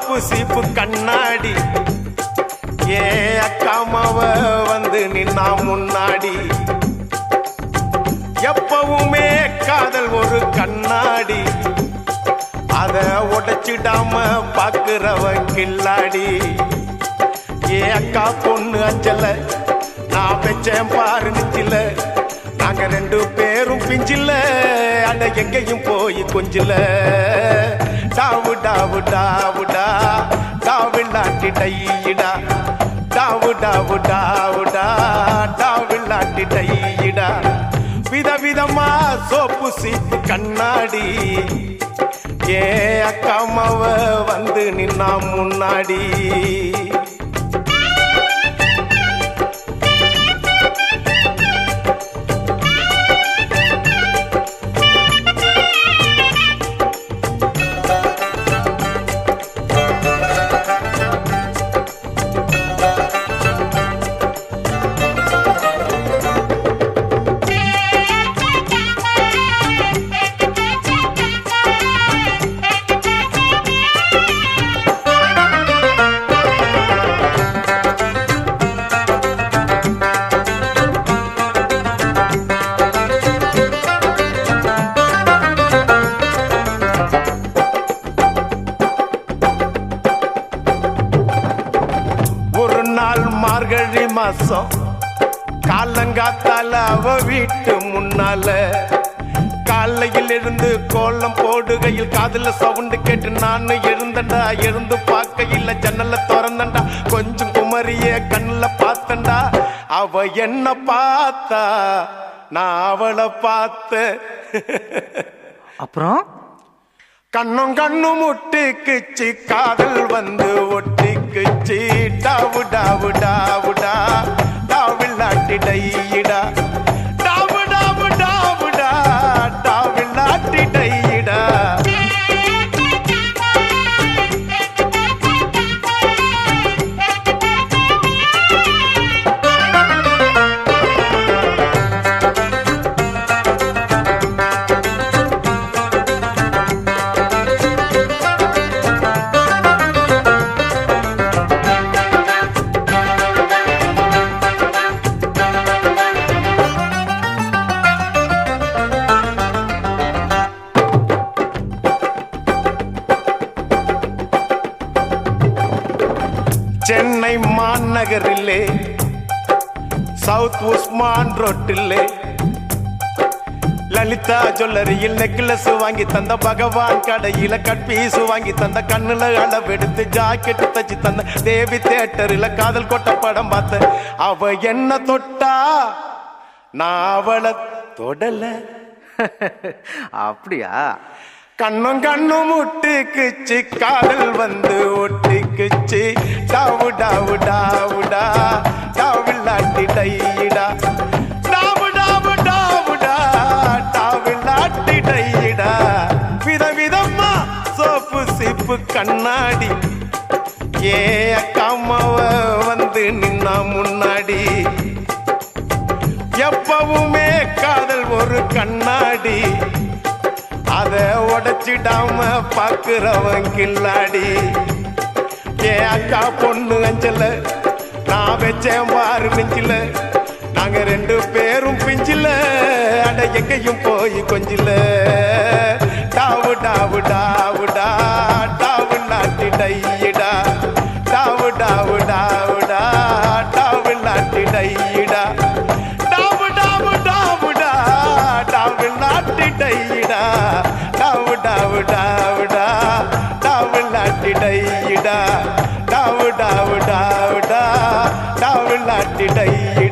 soap சீப்பு கண்ணாடி ஏ அக்காமாவ வந்து நின்னா முன்னாடி எப்பவுமே காதல் ஒரு கண்ணாடி அத உடைச்சிடாம பாக்குறவன் கில்லாடி ஏ அக்கா பொண்ணு அஞ்சல நான் வச்சேன் பாரு நிச்சில நாங்க ரெண்டு பேரும் பிஞ்சில அட எங்கேயும் போய் கொஞ்சில டாவு டாவு டாவுடா டாவில்லாட்டி டையிடா டாவு டாவு டாவுடா டாவில்லாட்டி டையிடா விதவிதமா சோப்பு சீப்பு கண்ணாடி ஏ அக்காமாவ வந்து நின்னா முன்னாடி மார்கழி மாசம் காலங்காத்தால அவ வீட்டு முன்னால காலையில் இருந்து கோலம் போடுகையில் காதுல சவுண்டு கேட்டு நானு எழுந்தண்டா எழுந்து பார்க்கையில் ஜன்னல திறந்தண்டா கொஞ்சம் குமரிய கண்ணுல பார்த்தண்டா அவ என்ன பார்த்தா நான் அவளை பார்த்த அப்புறம் கண்ணும் கண்ணும் ஒட்டிக்குச்சு காதல் வந்து ஒட்டிக்குச்சு டாவு டாவு டாவுடா டாவில்லாட்டி டையிடா டாவு டாவு டாவுடா டாவில்லாட்டி டையிடா சென்னை மாநகரிலே சவுத் உஸ்மான் ரோட்டிலே லலிதா ஜுவல்லரியில் நெக்லஸ் வாங்கி தந்த பகவான் கடையில கட்பீஸ் வாங்கி தந்த கண்ணுல அளவெடுத்து ஜாக்கெட் தச்சு தந்த தேவி தியேட்டரில் காதல் கொட்ட படம் பார்த்த அவ என்ன தொட்டா நான் அவளை தொடல அப்படியா கண்ணும் கண்ணும் ஒட்டிக்குச்சு காதல் வந்து ஒட்டிக்குச்சு டாவு டாவு டாவுடா டாவில்லாட்டி டையிடா டாவு டாவு டாவுடா டாவில்லாட்டி டையிடா விதவிதமா சோப்பு சீப்பு கண்ணாடி ஏ அக்காமாவ வந்து நின்னா முன்னாடி எப்பவுமே காதல் ஒரு கண்ணாடி அத உடைச்சிடாம பாக்குறவன் கில்லாடி ஏ அக்கா பொண்ணு அஞ்சல நான் வச்சேன் பாரு நெஞ்சில நாங்க ரெண்டு பேரும் பிஞ்சில அட எங்கேயும் போய் கொஞ்சில டாவு டாவு டாவுடா டாவில்லாட்டி டையிடா டாவு டாவு டாவுடா டாவில்லாட்டி டையிடா டாவு டாவு டாவுடா டாவில்லாட்டி டையிடா டாவு டாவு டாவுடா டாவில்லாட்டி டையிடா டாவு டாவு டாவுடா டாவில்லாட்டி டையிடா